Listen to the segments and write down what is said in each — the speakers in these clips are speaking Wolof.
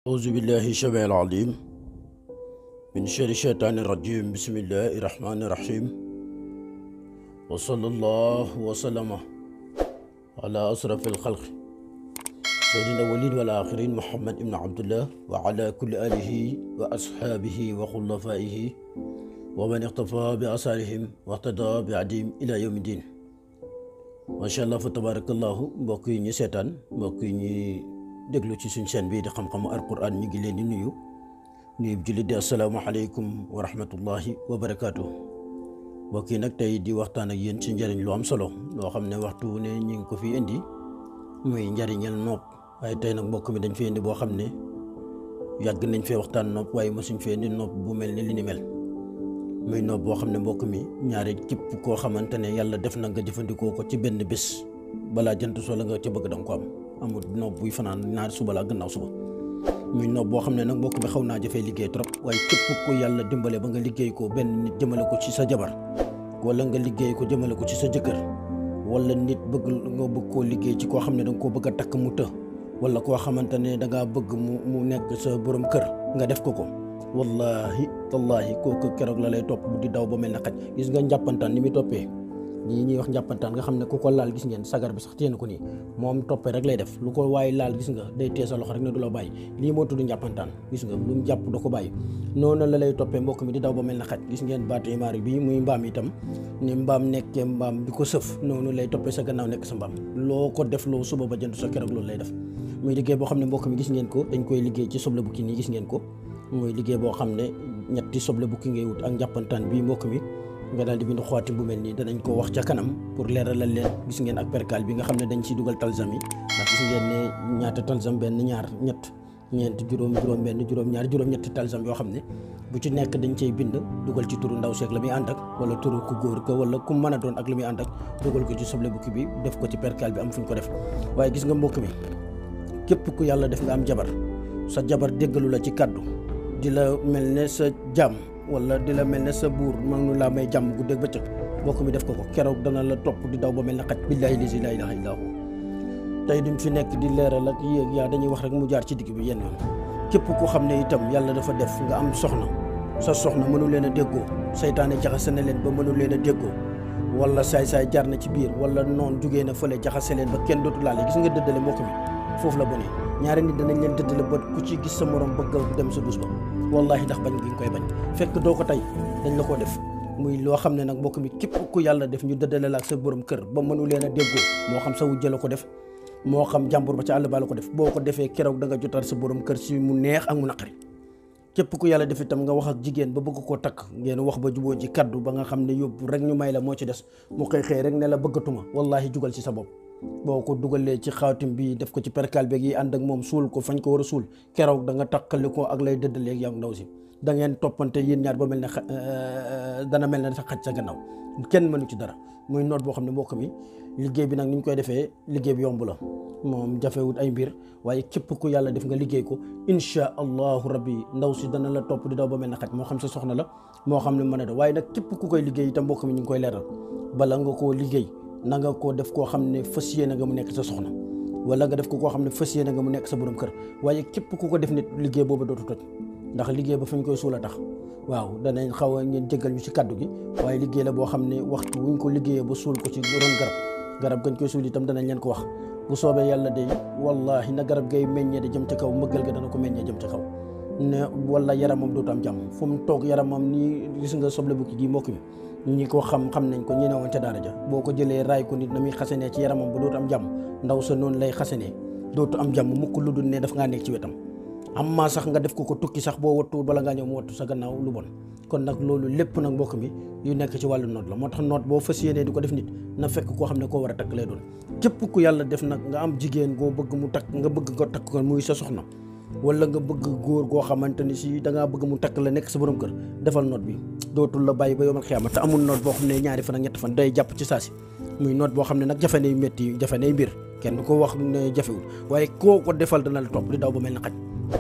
أعوذ بالله السميع العليم من شر الشيطان الرجيم بسم الله الرحمن الرحيم وصلى الله وسلم على أشرف الخلق سيدنا الأولين والآخرين محمد بن عبد الله وعلى كل آله وأصحابه وخلفائه ومن اقتفى بآثارهم واهتدى بهديهم إلى يوم الدين ما شاء الله فتبارك الله mbokk yi ñi seetaan mbokk yi ñi déglu ci suñu chaîne bi di xam-xamu alquran ñu ngi leen di nuyu jullit di asalaamaaleykum wa rahmatullahi wa barakaatu mbokk yi nag tey di waxtaan ak yéen ci njëriñ lu am solo loo xam ne waxtu ne ñu ngi ko fi indi muy njëriñal nopp waaye tey nag mbokk mi dañ fi indi boo xam ne yàgg nañ fee waxtaan nopp waaye mosuñ fee indi nopp bu mel ni li ni mel muy nopp boo xam ne mbokk mi ñaari képp koo xamante ne yàlla def na nga jëfandikoo ko ci benn bés balaa jant soo la nga ca bëgg danga ko am amul nopp buy fanaan ñaari suba la gannaaw suba muy nopp boo xam ne nag mbokk mi xaw naa jafee liggéey trop waaye képp ko yàlla dimbale ba nga liggéey ko benn nit jëmale ko ci sa jabar wala nga liggéey ko jëmale ko ci sa jëkkër wala nit nga bëgg koo liggéey ci koo xam ne danga koo bëgg a takk mu të wala koo xamante ne dangaa bëgg mu nekk sa borom kër nga def ko wallahi tallahi kooku keroog la lay topp di daw ba mel ne xaj gis nga njàppantaan ni muy toppee lii ñuy wax njàppantaan nga xam ne ku ko laal gis ngeen sagar bi sax téye na ko nii moom toppee rek lay def lu ko waaye laal gis nga day tee sa loxo rek ne du la bàyyi lii moo tudd njàppantaan gis nga lu mu jàpp du ko bàyyi noonu la lay toppee mbokk mi di daw ba mel ne xaj gis ngeen baatu imaar bi muy mbaam itam ni mbaam nekkee mbaam di ko sëf noonu lay toppee sa gannaaw nekk sa mbaam loo ko def loo suba ba jënd sa keroog loolu lay def muy liggéey boo xam ne mbokk mi gis ngeen ko dañ koy liggéey ci soble bukki nii gis ngeen ko muy liggéey boo xam ne ñetti soble bukki ngay wut ak njàppantaan bii mbokk mi nga daal di bind xootim bu mel nii danañ ko wax ca kanam pour leeralal leen gis ngeen ak percal bi nga xam ne dañ ciy dugal talsam yi ndax gis ngeen ne ñaata talsam benn ñaar ñett ñeent juróom benn juróom ñaar juróom ñetti talsam yoo xam ne bu ci nekk dañ cay bind dugal ci turu ndaw seeg la muy ànd ak wala turu ku góor ka wala ku mën a doon ak la muy ànd ak dugal ko ci soble bukki bi def ko ci percal bi am fuñ ko def waaye gis nga mbokk mi képp ku yàlla def nga am jabar sa jabar déggalu la ci kaddu di la mel ne sa jàmm wala di la mel ne sa buur mënu laa may jàmm guddeeg bëccëg mbokk mi def ko keroog dana la topp di daw ba mel ne xaj billaahi lazi laa ilaaha illaa hu tey duñ fi nekk di leeral ak yéeg yaa dañuy wax rek mu jaar ci digg bi yenn yoon képp ku xam ne itam yàlla dafa def nga am soxna sa soxna mënu leen a déggoo saytaane jaxase na leen ba mënu leen a déggoo wala saay-saay jaar na ci biir wala noonu jugee na fële jaxase leen ba kenn dootu laale gis nga dëddale mbokk mi foofu la bonee ñaari nit danañ leen dëddale ba ku ci gis sa morom bëgg dem sa dus ba wallahi ndax bañ gi nga koy bañ fekk doo ko tey dañ la ko def muy loo xam ne nag mbokk mi képp ku yàlla def ñu dëddale la ak sa borom kër ba mënu leen a déggoo moo xam sa wujja la ko def moo xam jàmbur ba ca àll ba la ko def boo ko defee keroog da nga jotal sa borom kër si mu neex ak mu naqari képp ku yàlla def itam nga wax ak jigéen ba bëgg koo takk ngeen wax ba juboo ci kaddu ba nga xam ne yóbbu rek ñu may la moo ci des mu xëy rek ne la bëggatuma wallahi jugal ci sa bopp boo ko dugalee ci xaatim bi def ko ci perkal beeg yi ànd ak moom suul ko fañ ko war a suul keroog da nga takkali ko ak lay dëddaleeg yow ndaw si da ngeen toppante yéen ñaar ba mel ne dana mel ne sa xaj sa gannaaw kenn mënu ci dara muy noot boo xam ne mbokk mi liggéey bi nag ni ñu koy defee liggéey bi yomb la moom jafewut ay mbir waaye képp ku yàlla def nga liggéey ko insha allahu rabbi ndaw si dana la topp di daw ba mel ne xaj moo xam sa soxna la moo xam ne mën a da waaye nag képp ku koy liggéey itam mbokk mi ñu ngi koy leeral bala nga koo liggéey na nga koo def koo xam ne fas yéene nga mu nekk sa soxna wala nga def ko koo xam ne fas yéene nga mu nekk sa borom kër waaye képp ku ko def nit liggéey boobu dootu toj ndax liggéey ba fañ koy suul a tax waaw danañ xaw a ngeen jéggal ñu ci kaddu gi waaye liggéey la boo xam ne waxtu wuñ ko liggéeyee ba suul ko ci ron garab gañ koy suul itam danañ leen ko wax bu soobee yàlla day wallahi na garab gay meññee di jëm ci kaw mbëggal ga dana ko meññee jëm ci kaw ne wala yaramam dootu am jàmm fu mu toog yaramam nii gis nga soble bukki gi mbokk mi ñi ko xam nañ ko ñi ne woon ca daara ja boo ko jëlee raay ko nit na muy xasanee ci yaramam ba dootu am jàmm ndaw sa noonu lay xasanee dootu am jàmm mukk lu dul ne daf ngaa nekk ci wetam amma sax nga def ko tukki sax boo wattu bala ngaa ñëw mu wattu sa gannaaw lu bon kon nag loolu lépp nag mbokk mi yu nekk ci wàllu noot la moo tax noot boo fas yéenee di ko def nit na fekk koo xam ne koo war a takk lay doon képp ku yàlla def nag nga am jigéen goo bëgg mu takk nga bëgg ko takk ko muy sa soxna wala nga bëgg góor goo xamante ni si dangaa bëgg mu takk la nekk sa borom kër defal noot bi dootul la bàyyi ba yomal xiyaama te amul noot boo xam ne ñaari fan ak ñett fan day jàpp ci saasi muy noot boo xam ne nag jafe nay métti jafe nay mbir kenn du ko wax ne jafewul waaye koo ko defal dana la topp di daw ba mel ne xaj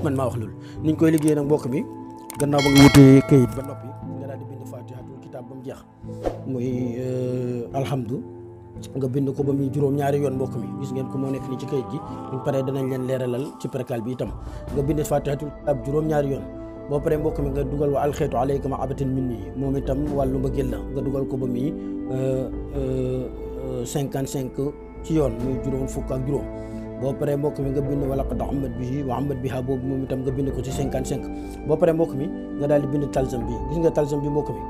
man maa wax loolu niñ koy liggéey nag mbokk mi gannaaw ba nga wutee këyit ba noppi nga daal di bind fatihatul kitaab ba mu jeex muy alhamdu nga bind ko ba muy juróom-ñaari yoon mbokk mi gis ngeen ko moo nekk ni ci kayit gi buñ paree danañ leen leeralal ci perkal bi itam nga bind fatihatul kitab juróom-ñaari yoon boo paree mbokk mi nga dugal wa alxeytu alayka ma abatin minni moom itam wàllu mbëggeel la nga dugal ko ba muy 55 ci yoon muy juróom fukk ak juróom boo paree mbokk mi nga bind wala qad ammat bihi wa ammat biha boobu moom itam nga bind ko ci 55 boo paree mbokk mi nga daal di bind talsam bi gis nga talsam bi mbokk mi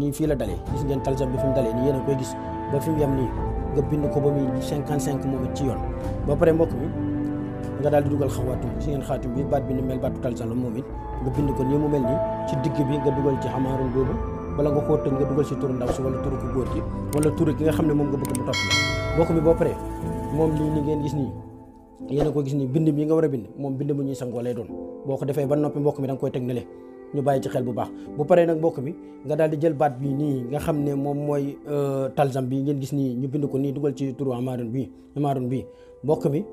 nii fii la dalee gis ngeen talsam bi fi mu dalee nii yéen a koy gis ba fi mu yem nii nga bind ko ba muy 55 moom it ci yoon boo paree mbokk mi nga daal di dugal xawaatum gis ngeen xaatum bi baat bi ni mel baatu talsam la moom it nga bind ko nii mu mel nii ci digg bi nga dugal ci xamaarul boobu bala nga koo tëj nga dugal si turu ndaw si wala turu ko góor gi wala turu ki nga xam ne moom nga bëgg mu topp la mbokk mi boo paree moom lii ni ngeen gis nii yéen a ko gis nii bind bi nga war a bind moom bind mu ñuy sangoo lay doon boo ko defee ba noppi mbokk mi da nga koy teg nale ñu bàyyi ci xel bu baax bu paree nag mbokk mi nga daal di jël baat bi nii nga xam ne moom mooy talsam bi ngeen gis nii ñu bind ko nii dugal ci turu amaarun bi mbokk mi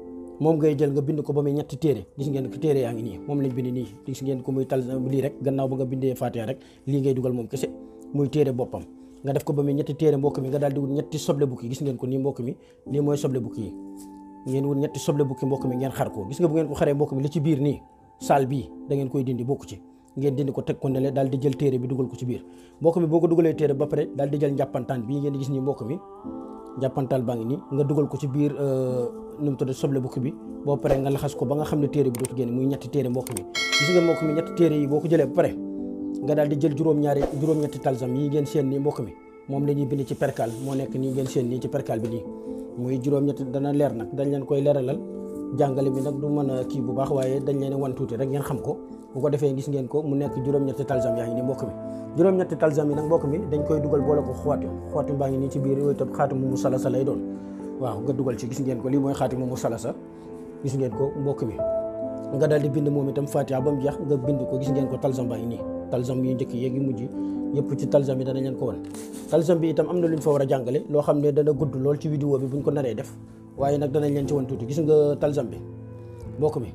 moom ngay jël nga bind ko ba muy ñetti téere gis ngeen ko téere yaa ngi nii moom lañ bind nii gis ngeen ko muy talsam lii rek gannaaw ba nga bindee Fatiha rek lii ngay dugal moom kese muy téere boppam nga def ko ba muy ñetti téere mbokk mi nga daal di wut ñetti soble bukki gis ngeen ko nii mbokk mi lii mooy soble bukki yi ngeen wut ñetti soble bukki mbokk mi ngeen xar ko gis nga bu ngeen ko xaree mbokk mi li ci biir nii saal bii da ngeen koy dindi bokku ci ngeen dindi ko teg ko nele daal di jël téere bi dugal ko ci biir mbokk mi boo ko dugalee téere ba pare daal di jël njàppantaan bii ngeen di gis nii mbokk mi njàppantal baa ngi nii nga dugal ko ci biir nu mu tudd soble bukki bi boo pare nga laxas ko ba nga xam ne téere bi dootu génn muy ñetti téere mbokk mi gis nga mbokk mi ñetti téere yi boo ko jëlee ba pare nga daal di jël juróom-ñetti talsam yi ngeen seen nii mbokk mi moom la ñuy bind ci perkal moo nekk nii ngeen seen nii ci perkal bi nii muy juróom-ñetti dana leer nag dañ leen koy leeralal jàngale bi nag du mën a kii bu baax waaye dañ leen wan tuuti rek ngeen xam ko bu ko defee gis ngeen ko mu nekk juróom-ñetti talsam yaa ngi nii mbokk mi juróom-ñetti talsam yi nag mbokk mi dañ koy dugal boole ko xootim baa ngi nii ci biir yooyu tam xaatimu mu salasa lay doon waaw nga dugal ci gis ngeen ko lii mooy xaatimu mu salasa gis ngeen ko mbokk mi nga daal di bind moom itam Fatiha ba mu jeex nga bind ko gis ngeen ko talsam baa ngi nii talsam yu njëkk yeeg yu mujj yëpp ci talsam yi danañ leen ko wan talsam bi itam am na lu ñu fa war a jàngale loo xam ne dana gudd lool ci vidéo bi buñ ko naree def waaye nag danañ leen ci wan tuuti gis nga talsam bi mbokk mi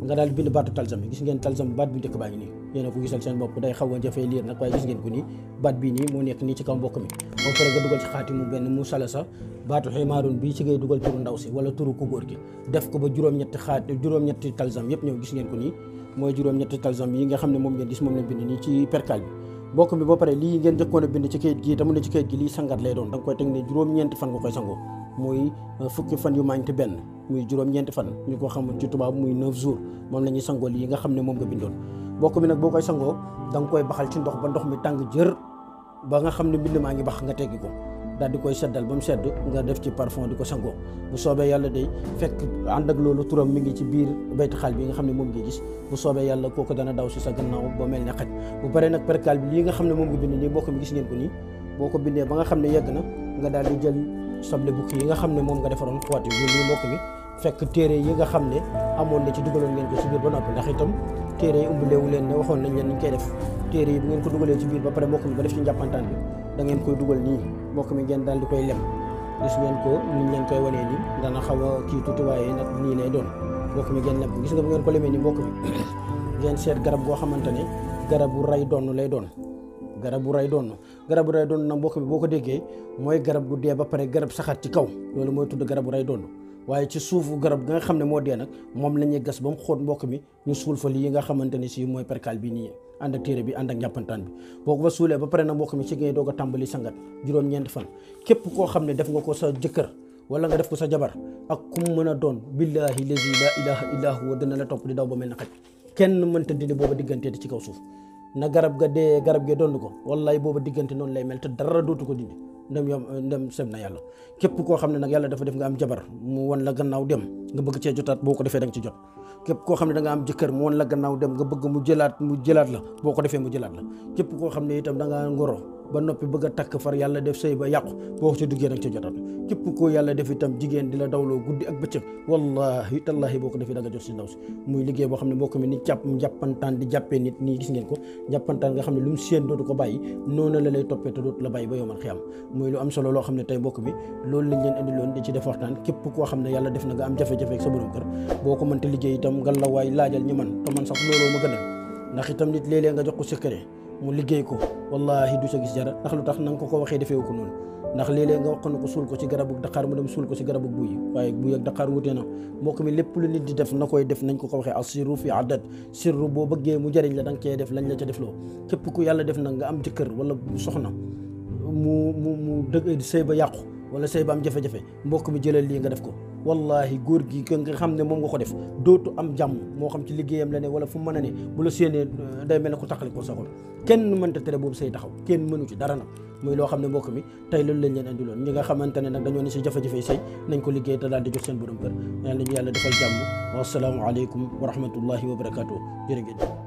nga daal di bind baatu talsam bi gis ngeen talsam baat bu njëkk baa ngi nii yéen a ko gisal seen bopp day xaw a jafee liir nag waaye gis ngeen ko nii baat bii nii moo nekk nii ci kaw mbokk mi boo pare nga dugal ci xaatimu benn mu salasa baatu ximaarun bii ci ngay dugal turu ndaw si wala turu ku góor gi def ko ba juróom-ñetti talsam yëpp ñëw gis ngeen ko nii mooy juróom-ñetti talsam yi nga xam ne moom ngeen gis moom lañ bind nii ci perkal bi mbokk mi boo pare lii ngeen jëkkoon a bind ci kayit gi tamu ne ci kayit gi lii sangat lay doon da nga koy teg ne juróom-ñeenti fan nga koy sangoo muy fukki fan yu manqué benn muy juróom-ñeenti fan ñu ko xam ci tubaab muy 9 jours moom la ñuy sangoo lii nga xam ne moom nga bindoon mbokk mi nag boo koy sangoo da nga koy baxal ci ndox ba ndox mi tàng jër ba nga xam ne mbind maa ngi bax nga teggi ko daal di koy seddal ba mu sedd nga def ci parfum di ko sangoo bu soobee yàlla day fekk ànd ak loolu turam mi ngi ci biir bayt xaal bi nga xam ne moom ngi gis bu soobee yàlla kooku dana daw si sa gannaaw ba mel ne xaj bu paree nag perkal bi lii nga xam ne moom nga bind nii mbokk mi gis ngeen ko nii boo ko bindee ba nga xam ne yegg na nga daal di jël soble bukki yi nga xam ne moom nga defaroon xooti bi lii mbokk mi fekk téere yi nga xam ne amoon na ci dugaloon ngeen ko ci biir ba noppi ndax itam téere yi umbuleewu leen ne waxoon nañ leen niñ koy def téere yi bu ngeen ko dugalee ci biir ba pare mbokk mi ba def ci njàppantaan bi da ngeen koy dugal nii mbokk mi ngeen daal di koy lem gis ngeen ko niñ leen koy wanee nii dana xaw a kii tuuti waaye nag nii lay doon mbokk mi ngeen lem ko gis nga bu ngeen ko lemee nii mbokk mi ngeen seet garab goo xamante ne garabu ray donn lay doon garabu ray donn nag mbokk mi boo ko déggee mooy garab gu dee ba pare garab saxaat ci kaw loolu mooy tudd garabu ray donn waaye ci suufu garab ga nga xam ne moo dee nag moom la ñuy gas ba mu xóot mbokk mi ñu suul fa lii nga xamante ne si mooy perkal bi nii ànd ak téere bi ànd ak njàppantaan bi boo ko fa suulee ba pare nag mbokk mi ci ngay doog a tàmbali sangat juróom-ñeenti fan képp koo xam ne def nga ko sa jëkkër wala nga def ko sa jabar ak ku mu mën a doon billahi lazi la ilaha illa huwa dina la topp di daw ba mel na xaj kenn mënta dindi booba digganteeti ci kaw suuf na garab ga dee garab gee doon ko wallahi booba diggante noonu lay mel te dara dootu ko dindi ndem seb na yàlla képp koo xam ne nag yàlla dafa def nga am jabar mu wan la gannaaw dem nga bëgg cee jotaat boo ko defee da nga ci jot képp koo xam ne da nga am jëkkër mu wan la gannaaw dem nga bëgg mu jëlaat la boo ko defee mu jëlaat la képp koo xam ne itam da nga ngoro ba noppi bëgg a takk far yàlla def sëy ba yàqu boo ko ci duggee da nga ci jotaat képp koo yàlla def itam jigéen di la dawloo guddi ak bëccëg wallahi tallahi boo ko defee da nga jot si ndaw si muy liggéey boo xam ne mbokk mi ni njàppantaan di jàppee nit nii gis ngeen ko njàppantaan nga xam ne lu mu séen dootu ko bàyyi noonu la lay toppee te dootu la bàyyi ba yomal xiyam muy lu am solo loo xam ne tey mbokk mi loolu lañ leen indi loon di ci def waxtaan képp koo xam ne yàlla def na nga am jafe-jafe ak sa borom kër boo ko mënta liggéey itam nga la waay laajal ñi man te man sax looloo ma gënal ndax itam nit léeg-léeg nga jox ko secret mu liggéey ko wallahi du sa gis dara ndax lu tax na nga ko waxee defeewu ko noonu ndax léeg-léeg nga wax ko ne ko suul ko ci garabu daqaar mu dem suul ko ci garabu buy waaye buy ak daqaar wute na mbokk mi lépp lu nit di def na koy def nañ ko waxee as-sirru fi adat sirru boo bëggee mu jariñ la da nga cee def lañ la ca def loo képp ku yàlla def nag nga am jëkkër wala soxna mu dëgg sëy ba yàqu wala sëy ba am jafe-jafe mbokk mi jëlal lii nga def ko wallahi góor gi nga xam ne moom nga ko def dootu am jàmm moo xam ci liggéeyam la ne wala fu mu mën a ne bu la séenee day mel ne ko taqali ko sa xol kenn mënta tere boobu say taxaw kenn mënu ci dara nag muy loo xam ne mbokk mi tey loolu lañ leen andiloon ñi nga xamante ne nag dañoo ne si jafe-jafe sëy nañ ko liggéey te daal di jox seen borom kër yàlla ñu yàlla defal jàmm wa assalaamu aleykum wa rahmatullahi wa barakatuh jërë ngeen